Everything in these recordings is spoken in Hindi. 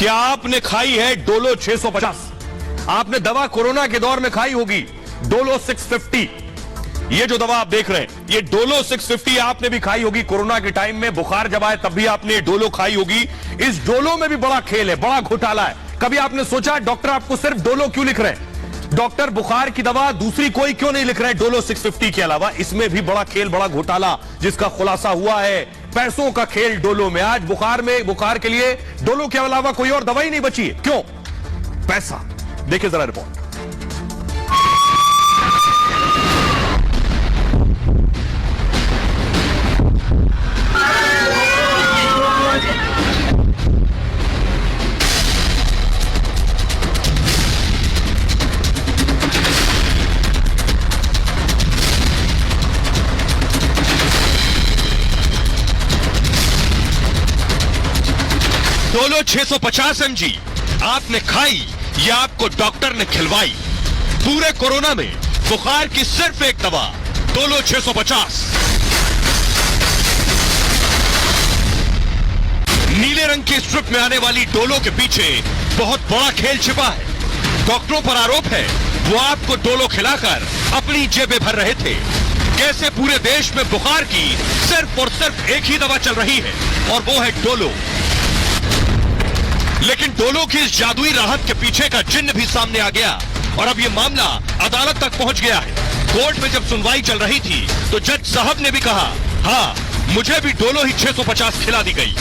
क्या आपने खाई है डोलो 650? आपने दवा कोरोना के दौर में खाई होगी डोलो 650। ये जो दवा आप देख रहे हैं ये डोलो 650 आपने भी खाई होगी कोरोना के टाइम में, बुखार जब आए तब भी आपने डोलो खाई होगी। इस डोलो में भी बड़ा खेल है, बड़ा घोटाला है। कभी आपने सोचा डॉक्टर आपको सिर्फ डोलो क्यों लिख रहे हैं? डॉक्टर बुखार की दवा दूसरी कोई क्यों नहीं लिख रहे हैं डोलो 650 के अलावा? इसमें भी बड़ा खेल, बड़ा घोटाला जिसका खुलासा हुआ है। पैसों का खेल डोलो में। आज बुखार के लिए डोलो के अलावा कोई और दवाई नहीं बची है। क्यों? पैसा। देखिए जरा रिपोर्ट। डोलो 650 mg आपने खाई या आपको डॉक्टर ने खिलवाई? पूरे कोरोना में बुखार की सिर्फ एक दवा डोलो 650। नीले रंग के स्ट्रिप में आने वाली डोलो के पीछे बहुत बड़ा खेल छिपा है। डॉक्टरों पर आरोप है वो आपको डोलो खिलाकर अपनी जेबें भर रहे थे। कैसे पूरे देश में बुखार की सिर्फ और सिर्फ एक ही दवा चल रही है और वो है डोलो। लेकिन डोलो की इस जादुई राहत के पीछे का चिन्ह भी सामने आ गया और अब यह मामला अदालत तक पहुंच गया है। कोर्ट में जब सुनवाई चल रही थी तो जज साहब ने भी कहा, हाँ मुझे भी डोलो ही 650 खिला दी गई।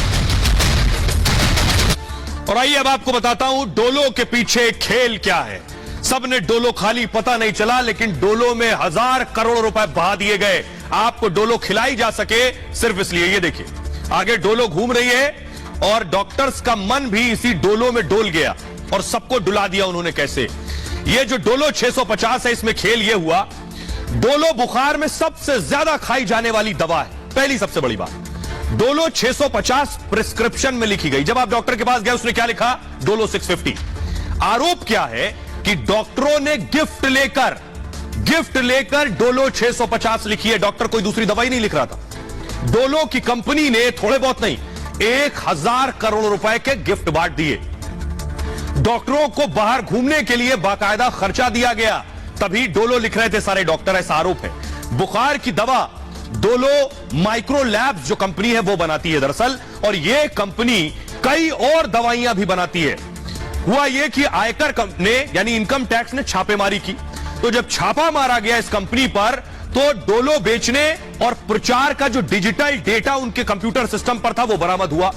और आइए अब आपको बताता हूं डोलो के पीछे खेल क्या है। सबने डोलो खाली पता नहीं चला, लेकिन डोलो में 1000 करोड़ रुपए बहा दिए गए आपको डोलो खिलाई जा सके सिर्फ इसलिए। ये देखिए आगे डोलो घूम रही है और डॉक्टर्स का मन भी इसी डोलो में डोल गया और सबको डुला दिया उन्होंने। कैसे? ये जो डोलो 650 है इसमें खेल ये हुआ, डोलो बुखार में सबसे ज्यादा खाई जाने वाली दवा है। पहली सबसे बड़ी बात, डोलो 650 प्रिस्क्रिप्शन में लिखी गई। जब आप डॉक्टर के पास गए उसने क्या लिखा? डोलो 650। आरोप क्या है कि डॉक्टरों ने गिफ्ट लेकर डोलो 650 लिखी है। डॉक्टर कोई दूसरी दवाई नहीं लिख रहा था। डोलो की कंपनी ने थोड़े बहुत नहीं 1000 करोड़ रुपए के गिफ्ट बांट दिए। डॉक्टरों को बाहर घूमने के लिए बाकायदा खर्चा दिया गया, तभी डोलो लिख रहे थे सारे डॉक्टर, ऐसा आरोप है। बुखार की दवा डोलो माइक्रो लैब्स जो कंपनी है वो बनाती है दरअसल, और यह कंपनी कई और दवाइयां भी बनाती है। हुआ यह कि आयकर ने यानी इनकम टैक्स ने छापेमारी की, तो जब छापा मारा गया इस कंपनी पर तो डोलो बेचने और प्रचार का जो डिजिटल डेटा उनके कंप्यूटर सिस्टम पर था वो बरामद हुआ।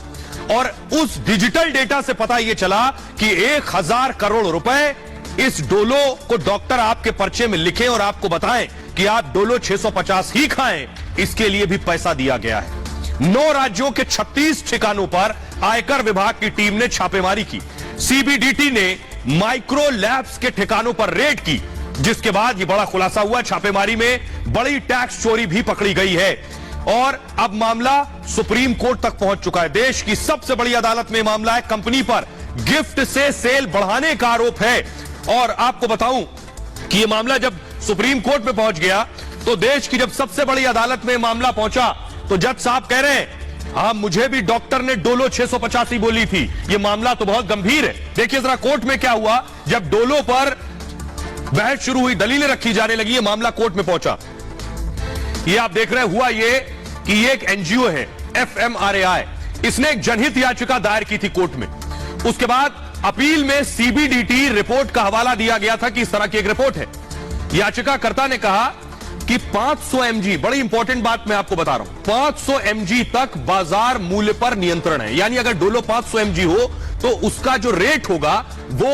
और उस डिजिटल डेटा से पता यह चला कि 1000 करोड़ रुपए इस डोलो को डॉक्टर आपके पर्चे में लिखें और आपको बताएं कि आप डोलो 650 ही खाएं, इसके लिए भी पैसा दिया गया है। 9 राज्यों के 36 ठिकानों पर आयकर विभाग की टीम ने छापेमारी की। सीबीडीटी ने माइक्रो लैब्स के ठिकानों पर रेड की, जिसके बाद यह बड़ा खुलासा हुआ। छापेमारी में बड़ी टैक्स चोरी भी पकड़ी गई है और अब मामला सुप्रीम कोर्ट तक पहुंच चुका है। देश की सबसे बड़ी अदालत में मामला है। कंपनी पर गिफ्ट से सेल बढ़ाने का आरोप है और आपको बताऊं कि यह मामला जब सुप्रीम कोर्ट में पहुंच गया तो देश की जब सबसे बड़ी अदालत में मामला पहुंचा तो जज साहब कह रहे हैं, हाँ मुझे भी डॉक्टर ने डोलो 650 ही बोली थी। यह मामला तो बहुत गंभीर है। देखिए जरा कोर्ट में क्या हुआ। जब डोलो पर बहस शुरू हुई, दलीलें रखी जाने लगी, ये मामला कोर्ट में पहुंचा। ये आप देख रहे हैं, हुआ ये कि ये एक एनजीओ है FMRAI, इसने एक जनहित याचिका दायर की थी कोर्ट में। उसके बाद अपील में सीबीडीटी रिपोर्ट का हवाला दिया गया था कि इस तरह की एक रिपोर्ट है। याचिकाकर्ता ने कहा कि 500 mg, बड़ी इंपॉर्टेंट बात मैं आपको बता रहा हूं, 500 mg तक बाजार मूल्य पर नियंत्रण है। यानी अगर डोलो 500 mg हो तो उसका जो रेट होगा वो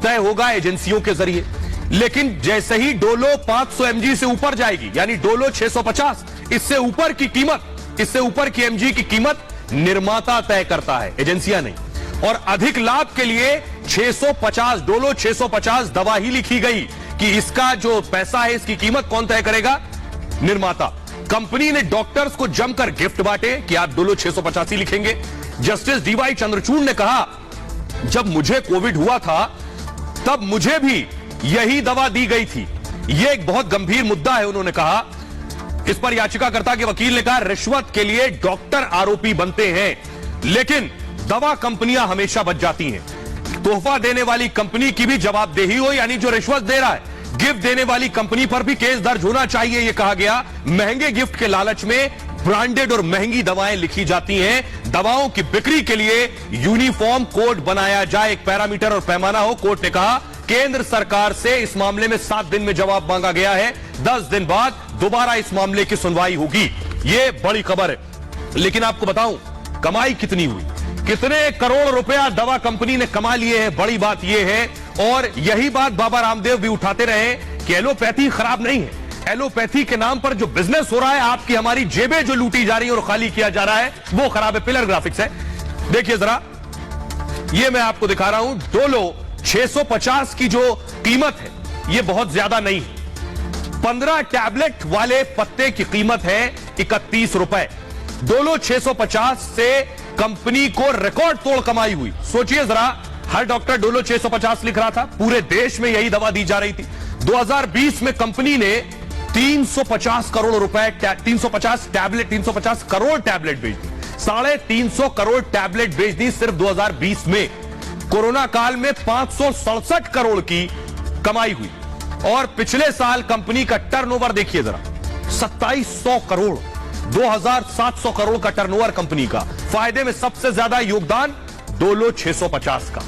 तय होगा एजेंसियों के जरिए। लेकिन जैसे ही डोलो 500 mg से ऊपर जाएगी, यानी डोलो 650, इससे ऊपर की mg की कीमत निर्माता तय करता है, एजेंसियां नहीं। और अधिक लाभ के लिए 650 डोलो 650 दवा ही लिखी गई कि इसका जो पैसा है इसकी कीमत कौन तय करेगा? निर्माता। कंपनी ने डॉक्टर्स को जमकर गिफ्ट बांटे कि आप डोलो 650 ही लिखेंगे। जस्टिस डीवाई चंद्रचूड़ ने कहा, जब मुझे कोविड हुआ था तब मुझे भी यही दवा दी गई थी। यह एक बहुत गंभीर मुद्दा है, उन्होंने कहा। इस पर याचिकाकर्ता के वकील ने कहा, रिश्वत के लिए डॉक्टर आरोपी बनते हैं, लेकिन दवा कंपनियां हमेशा बच जाती हैं। तोहफा देने वाली कंपनी की भी जवाबदेही हो, यानी जो रिश्वत दे रहा है, गिफ्ट देने वाली कंपनी पर भी केस दर्ज होना चाहिए, यह कहा गया। महंगे गिफ्ट के लालच में ब्रांडेड और महंगी दवाएं लिखी जाती हैं। दवाओं की बिक्री के लिए यूनिफॉर्म कोड बनाया जाए, एक पैरामीटर और पैमाना हो। कोर्ट ने कहा केंद्र सरकार से इस मामले में 7 दिन में जवाब मांगा गया है। 10 दिन बाद दोबारा इस मामले की सुनवाई होगी। यह बड़ी खबर है, लेकिन आपको बताऊं कमाई कितनी हुई, कितने करोड़ रुपया दवा कंपनी ने कमा लिए हैं। बड़ी बात यह है, और यही बात बाबा रामदेव भी उठाते रहे कि एलोपैथी खराब नहीं है। एलोपैथी के नाम पर जो बिजनेस हो रहा है, आपकी हमारी जेबें जो लूटी जा रही है और खाली किया जा रहा है, वो खराब है। पिलर ग्राफिक्स है, देखिए जरा, ये मैं आपको दिखा रहा हूं। डोलो 650 की जो कीमत है, ये बहुत ज्यादा नहीं है। 15 टैबलेट वाले पत्ते की कीमत है 31 रुपए। डोलो 650 से कंपनी को रिकॉर्ड तोड़ कमाई हुई। सोचिए जरा, हर डॉक्टर डोलो 650 लिख रहा था, पूरे देश में यही दवा दी जा रही थी। 2020 में कंपनी ने 350 करोड़ रुपए, 350 करोड़ टैबलेट बेच दी। 350 करोड़ टैबलेट बेच दी सिर्फ 2020 में। कोरोना काल में 567 करोड़ की कमाई हुई, और पिछले साल कंपनी का टर्नओवर देखिए जरा, 2700 करोड़, 2700 करोड़ का टर्नओवर कंपनी का। फायदे में सबसे ज्यादा योगदान डोलो 650 का।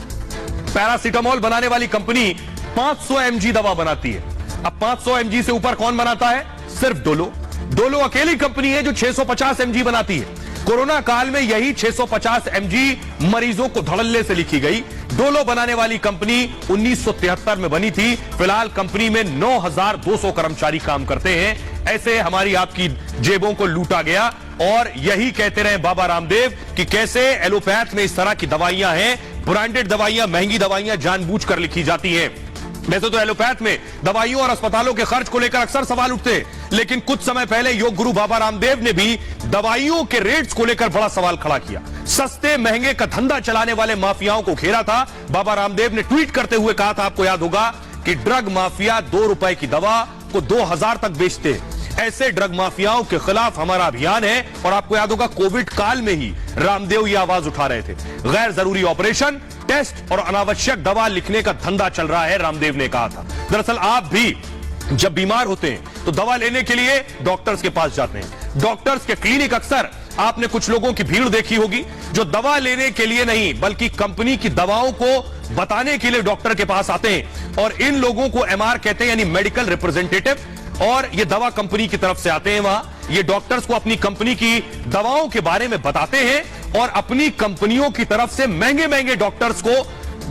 पैरासीटामोल बनाने वाली कंपनी 500 mg दवा बनाती है। अब 500 mg से ऊपर कौन बनाता है? सिर्फ डोलो। डोलो अकेली कंपनी है जो 650 mg बनाती है। कोरोना काल में यही 650 mg मरीजों को धड़ल्ले से लिखी गई। डोलो बनाने वाली कंपनी 1973 में बनी थी। फिलहाल कंपनी में 9200 कर्मचारी काम करते हैं। ऐसे हमारी आपकी जेबों को लूटा गया, और यही कहते रहे बाबा रामदेव कि कैसे एलोपैथ में इस तरह की दवाइयां हैं, ब्रांडेड दवाइयां, महंगी दवाइयां जानबूझकर लिखी जाती हैं। वैसे तो एलोपैथ में दवाइयों और अस्पतालों के खर्च को लेकर अक्सर सवाल उठते हैं, लेकिन कुछ समय पहले योग गुरु बाबा रामदेव ने भी दवाइयों के रेट्स को लेकर बड़ा सवाल खड़ा किया। सस्ते महंगे का धंधा चलाने वाले माफियाओं को घेरा था। बाबा रामदेव ने ट्वीट करते हुए कहा था, आपको याद होगा, कि ड्रग माफिया 2 रुपए की दवा को 2000 तक बेचते हैं। ऐसे ड्रग माफियाओं के खिलाफ हमारा अभियान है। और आपको याद होगा कोविड काल में ही रामदेव ये आवाज उठा रहे थे। गैर जरूरी ऑपरेशन, टेस्ट और अनावश्यक दवा लिखने का धंधा चल रहा है, रामदेव ने कहा था। दरअसल आप भी जब बीमार होते हैं तो दवा लेने के लिए डॉक्टर्स के पास जाते हैं। डॉक्टर्स के क्लिनिक अक्सर आपने कुछ लोगों की भीड़ देखी होगी जो दवा लेने के लिए नहीं बल्कि कंपनी की दवाओं को बताने के लिए डॉक्टर के पास आते हैं। और इन लोगों को एमआर कहते हैं, यानी मेडिकल रिप्रेजेंटेटिव। और ये दवा कंपनी की तरफ से आते हैं। वहां ये डॉक्टर्स को अपनी कंपनी की दवाओं के बारे में बताते हैं और अपनी कंपनियों की तरफ से महंगे महंगे डॉक्टर्स को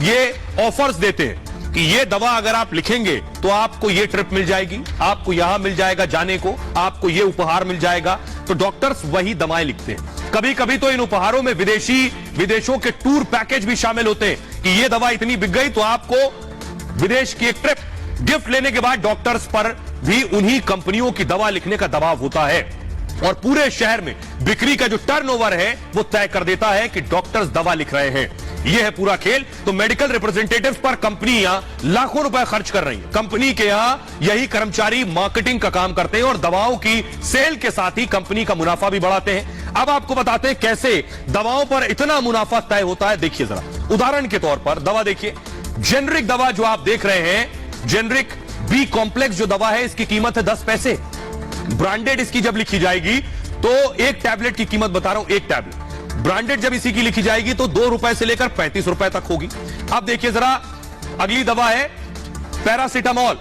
ये ऑफर्स देते हैं कि ये दवा अगर आप लिखेंगे तो आपको ये ट्रिप मिल जाएगी, आपको यहां मिल जाएगा जाने को, आपको ये उपहार मिल जाएगा। तो डॉक्टर्स वही दवाएं लिखते हैं। कभी कभी तो इन उपहारों में विदेशों के टूर पैकेज भी शामिल होते हैं कि ये दवा इतनी बिक गई तो आपको विदेश की एक ट्रिप। गिफ्ट लेने के बाद डॉक्टर्स पर भी उन्हीं कंपनियों की दवा लिखने का दबाव होता है, और पूरे शहर में बिक्री का जो टर्नओवर है वो तय कर देता है कि डॉक्टर्स दवा लिख रहे हैं। यह है पूरा खेल। तो मेडिकल रिप्रेजेंटेटिव्स पर कंपनियां लाखों रुपए खर्च कर रही हैं। कंपनी के यहां यही कर्मचारी मार्केटिंग का काम करते हैं और दवाओं की सेल के साथ ही कंपनी का मुनाफा भी बढ़ाते हैं। अब आपको बताते हैं कैसे दवाओं पर इतना मुनाफा तय होता है। देखिए जरा, उदाहरण के तौर पर दवा देखिए, जेनरिक दवा जो आप देख रहे हैं, जेनरिक बी कॉम्प्लेक्स जो दवा है, इसकी कीमत है 10 पैसे। ब्रांडेड इसकी जब लिखी जाएगी तो एक टैबलेट की कीमत बता रहा हूं, एक टैबलेट ब्रांडेड जब इसी की लिखी जाएगी तो 2 रुपए से लेकर 35 रुपए तक होगी। अब देखिए जरा, अगली दवा है पैरासीटामोल।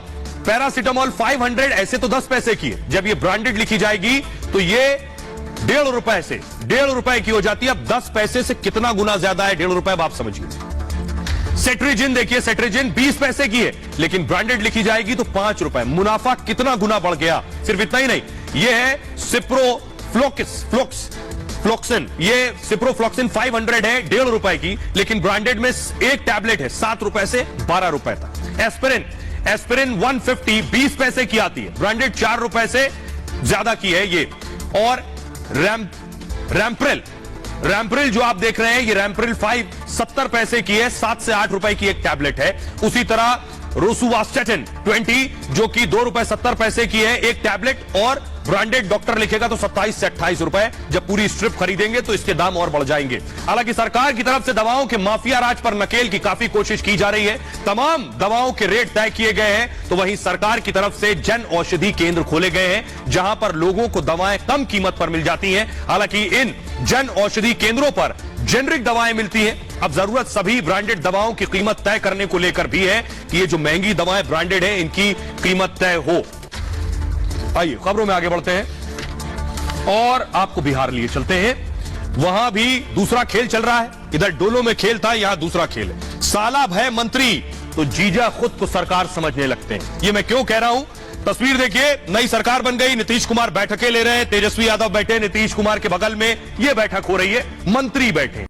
पैरासीटामोल 500 ऐसे तो 10 पैसे की है, जब ये ब्रांडेड लिखी जाएगी तो ये 1.5 रुपए से 1.5 रुपए की हो जाती है। अब 10 पैसे से कितना गुना ज्यादा है 1.5 रुपए, आप समझिए। सेट्रिजिन देखिए, सेट्रिजिन 20 पैसे की है लेकिन ब्रांडेड लिखी जाएगी तो 5 रुपए। मुनाफा कितना गुना बढ़ गया। सिर्फ इतना ही नहीं, यह है सिप्रोफ्लोक्सिन। ये सिप्रोफ्लोक्सिन 500 है 1.5 रुपए की, लेकिन ब्रांडेड में एक टैबलेट है 7 रुपए से 12 रुपए तक। एस्पिरिन 150 20 पैसे की आती है, ब्रांडेड 4 रुपए से ज्यादा की है ये। और रैम्प्रिल जो आप देख रहे हैं, ये रैम्प्रिल 5 70 पैसे की है, 7 से 8 रुपए की एक टैबलेट है। उसी तरह रोसुवास्टेटिन 20 जो कि ₹2.70 की है एक टैबलेट, और ब्रांडेड डॉक्टर लिखेगा तो 27 से 28 रुपए। जब पूरी स्ट्रिप खरीदेंगे तो इसके दाम और बढ़ जाएंगे। हालांकि सरकार की तरफ से दवाओं के माफिया राज पर नकेल की काफी कोशिश की जा रही है। तमाम दवाओं के रेट तय किए गए हैं, तो वहीं सरकार की तरफ से जन औषधि केंद्र खोले गए हैं जहां पर लोगों को दवाएं कम कीमत पर मिल जाती हैं। हालांकि इन जन औषधि केंद्रों पर जेनरिक दवाएं मिलती हैं। अब जरूरत सभी ब्रांडेड दवाओं की कीमत तय करने को लेकर भी है कि ये जो महंगी दवाएं ब्रांडेड है इनकी कीमत तय हो। आइए खबरों में आगे बढ़ते हैं और आपको बिहार लिए चलते हैं। वहां भी दूसरा खेल चल रहा है। इधर डोलो में खेल था, यहां दूसरा खेल है। साला भय मंत्री तो जीजा खुद को सरकार समझने लगते हैं। ये मैं क्यों कह रहा हूं, तस्वीर देखिए। नई सरकार बन गई, नीतीश कुमार बैठकें ले रहे हैं, तेजस्वी यादव बैठे नीतीश कुमार के बगल में, ये बैठक हो रही है, मंत्री बैठे।